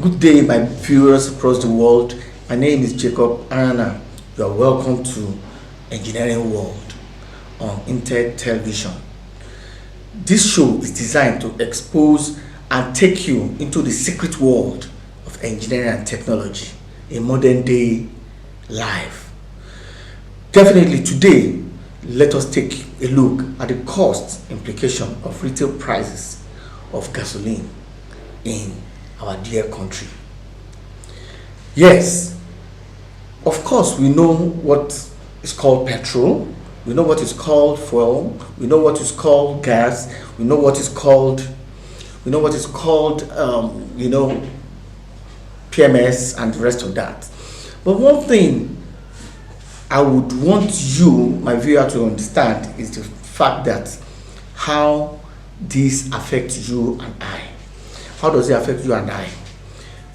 Good day, my viewers across the world. My name is Jacob Arana. You are welcome to Engineering World on Intad television. This show is designed to expose and take you into the secret world of engineering and technology in modern day life. Definitely today, let us take a look at the cost implication of retail prices of gasoline in our dear country. Yes, of course, we know what is called petrol, we know what is called fuel, we know what is called gas, we know what is called, PMS and the rest of that. But one thing I would want you, my viewer, to understand is the fact that how this affects you and I. How does it affect you and I?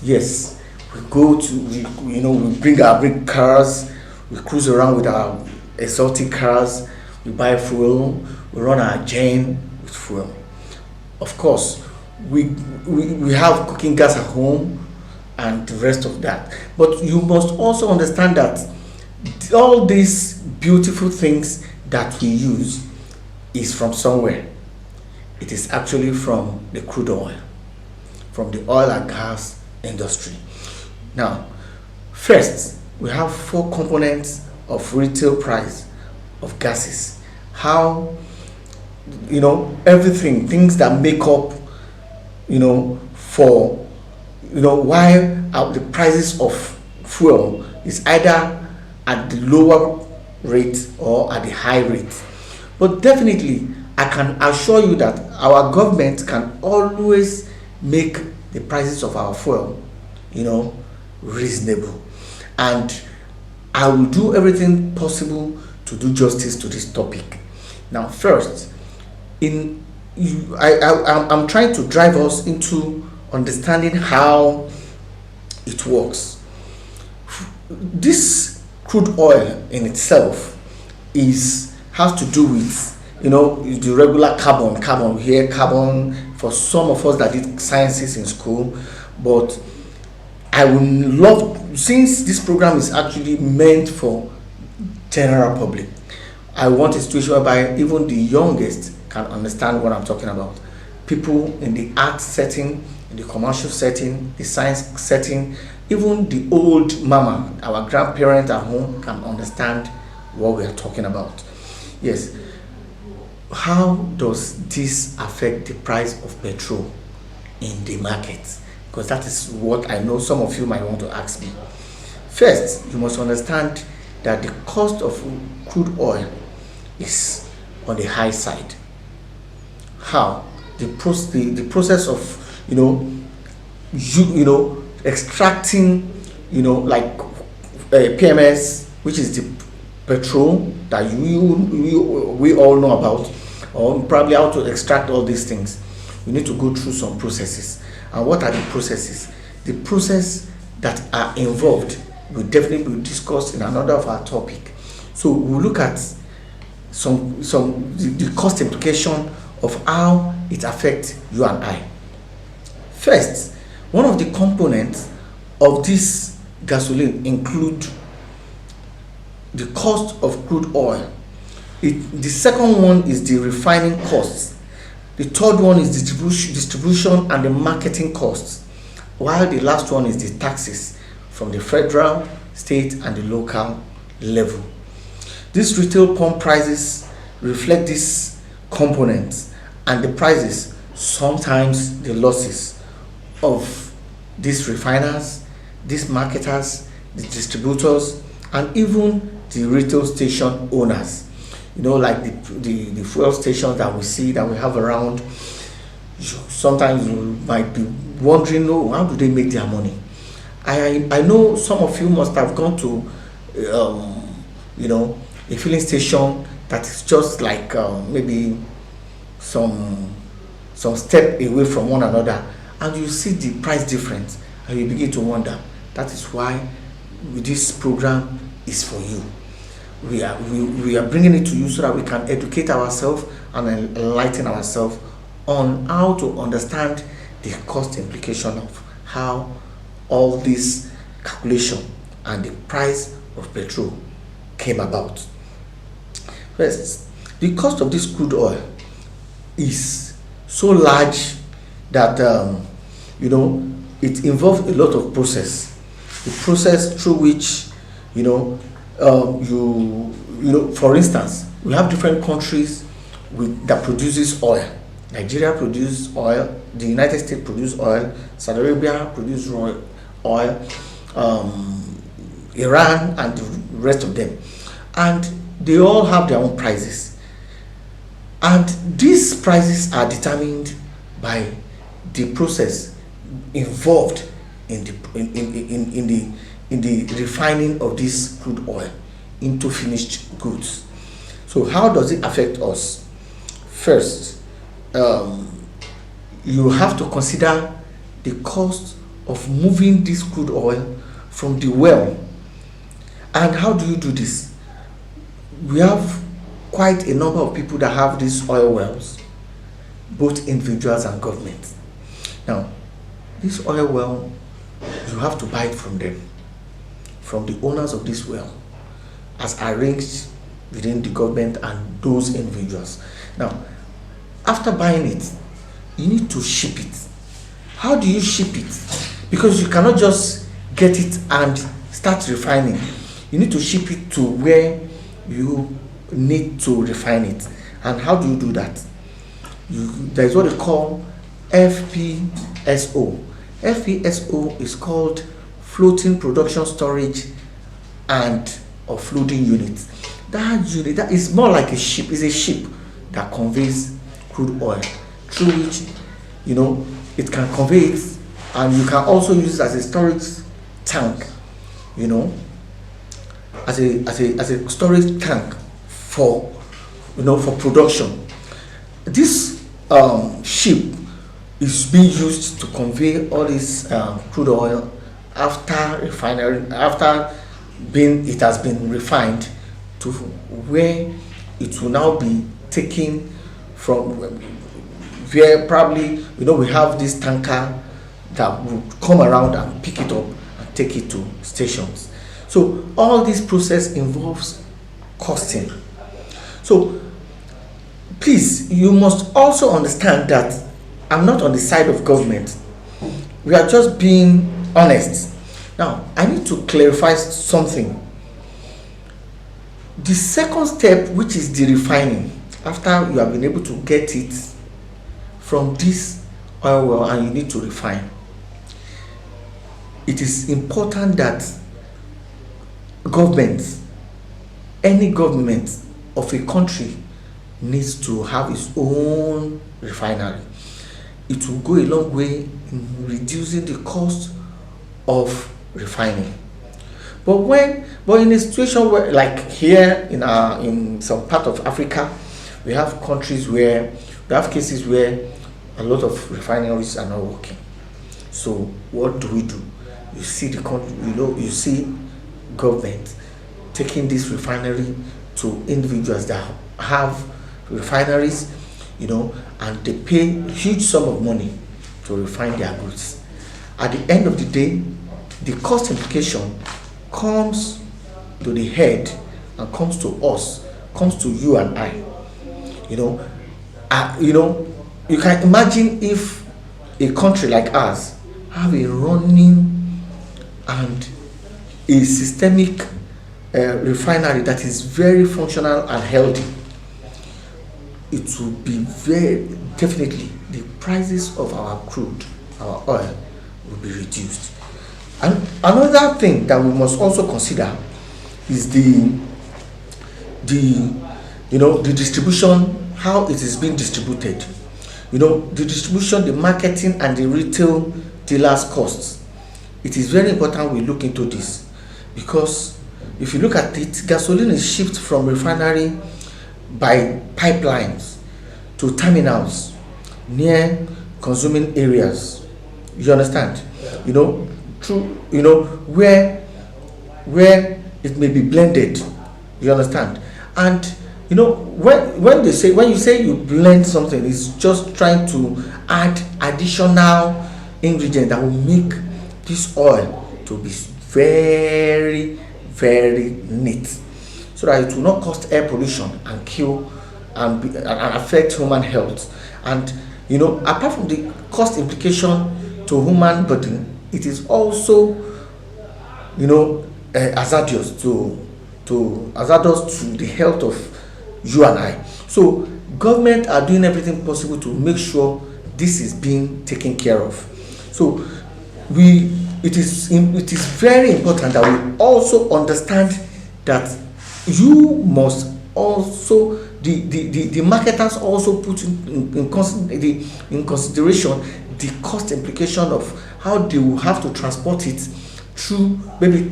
Yes, we go to, we bring our big cars, we cruise around with our exotic cars, we buy fuel, we run our gen with fuel. Of course, we have cooking gas at home and the rest of that. But you must also understand that all these beautiful things that we use is from somewhere. It is actually from the crude oil, from the oil and gas industry. Now, first, we have four components of retail price of gases. How, everything, things that make up, why the prices of fuel is either at the lower rate or at the high rate. But definitely, I can assure you that our government can always make the prices of our fuel, reasonable. And I will do everything possible to do justice to this topic. Now, first, I'm trying to drive us into understanding how it works. This crude oil in itself has to do with the regular carbon here, carbon for some of us that did sciences in school. But I would love, since this program is actually meant for general public, I want a situation whereby even the youngest can understand what I'm talking about. People in the art setting, in the commercial setting, the science setting, even the old mama, our grandparents at home, can understand what we are talking about. Yes. How does this affect the price of petrol in the market? Because that is what I know some of you might want to ask me. First, you must understand that the cost of crude oil is on the high side. How? The process of extracting PMS, which is the petrol that we all know about, or probably how to extract all these things. We need to go through some processes. And what are the processes? The process that are involved will definitely be discussed in another of our topic. So we'll look at the cost implication of how it affects you and I. First, one of the components of this gasoline include the cost of crude oil. The second one is the refining costs. The third one is distribution and the marketing costs, while the last one is the taxes from the federal, state, and the local level. These retail pump prices reflect these components and the prices, sometimes the losses of these refiners, these marketers, the distributors, and even the retail station owners. Like the fuel stations that we see, that we have around. Sometimes you might be wondering, how do they make their money? I know some of you must have gone to a filling station that is just like maybe some step away from one another, and you see the price difference and you begin to wonder. That is why this program is for you. We are bringing it to you so that we can educate ourselves and enlighten ourselves on how to understand the cost implication of how all this calculation and the price of petrol came about. First, the cost of this crude oil is so large that it involves a lot of process. The process through which for instance, we have different countries that produces oil. Nigeria produces oil, the United States produce oil, Saudi Arabia produce oil, Iran and the rest of them, and they all have their own prices, and these prices are determined by the process involved in the refining of this crude oil into finished goods. So how does it affect us? First, you have to consider the cost of moving this crude oil from the well. And how do you do this? We have quite a number of people that have these oil wells, both individuals and government. Now, this oil well, you have to buy it from them, from the owners of this well, as arranged within the government and those individuals. Now, after buying it, you need to ship it. How do you ship it? Because you cannot just get it and start refining. You need to ship it to where you need to refine it. And how do you do that? There is what they call FPSO. FPSO is called floating production storage and offloading unit. That unit, that is more like a ship, is a ship that conveys crude oil, through which it can convey it, and you can also use it as a storage tank, as a storage tank for production. This ship is being used to convey all this crude oil after refinery, it has been refined, to where it will now be taken from, where probably we have this tanker that will come around and pick it up and take it to stations. So all this process involves costing. So please, you must also understand that I'm not on the side of government. We are just being honest. Now, I need to clarify something. The second step, which is the refining, after you have been able to get it from this oil well and you need to refine, it is important that any government of a country needs to have its own refinery. It will go a long way in reducing the cost of refining. But in a situation where, like here in some part of Africa, we have cases where a lot of refineries are not working. So what do? You see you see government taking this refinery to individuals that have refineries, and they pay huge sum of money to refine their goods. At the end of the day, the cost implication comes to the head and comes to us, comes to you and I. You can imagine if a country like ours have a running and a systemic refinery that is very functional and healthy. It will be very definitely, the prices of our crude, our oil, will be reduced. And another thing that we must also consider is the distribution, how it is being distributed. The distribution, the marketing, and the retail dealers' costs. It is very important we look into this, because if you look at it, gasoline is shipped from refinery by pipelines to terminals near consuming areas. You understand? Where it may be blended. You understand? And when you say you blend something, it's just trying to add additional ingredient that will make this oil to be very, very neat, so that it will not cause air pollution and kill and affect human health. And apart from the cost implication to human body, it is also hazardous to the health of you and I. So government are doing everything possible to make sure this is being taken care of. So it is very important that we also understand that you must also, the marketers also put in consideration the cost implication of how they will have to transport it through maybe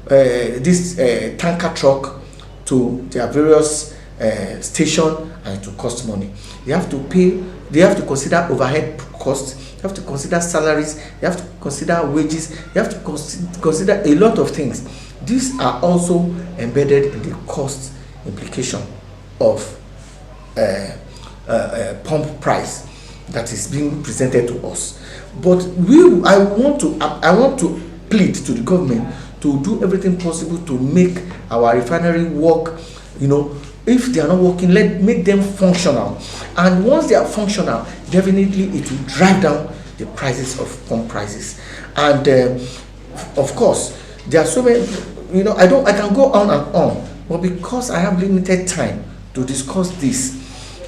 this tanker truck to their various station, and to cost money. They have to pay, they have to consider overhead costs, they have to consider salaries, they have to consider wages, they have to consider a lot of things. These are also embedded in the cost implication of pump price that is being presented to us. But I want to plead to the government to do everything possible to make our refinery work. If they are not working, make them functional. And once they are functional, definitely it will drive down the prices of pump prices. And of course, there are so many. I can go on and on, but because I have limited time to discuss this,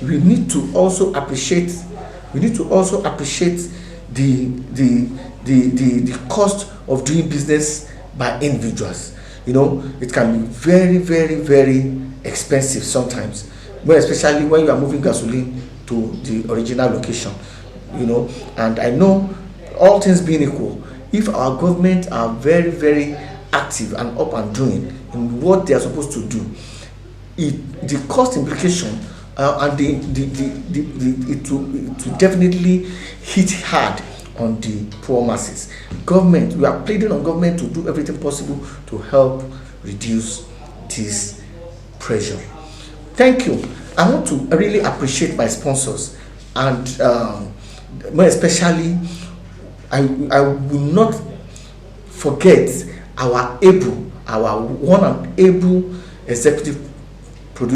we need to also appreciate the cost of doing business by individuals. It can be very, very, very expensive sometimes, especially when you are moving gasoline to the original location. And I know, all things being equal, if our government are very, very active and up and doing in what they are supposed to do, the cost implication and it will definitely hit hard on the poor masses. We are pleading on government to do everything possible to help reduce this pressure. Thank you. I want to really appreciate my sponsors, and more especially, I will not forget our one and able executive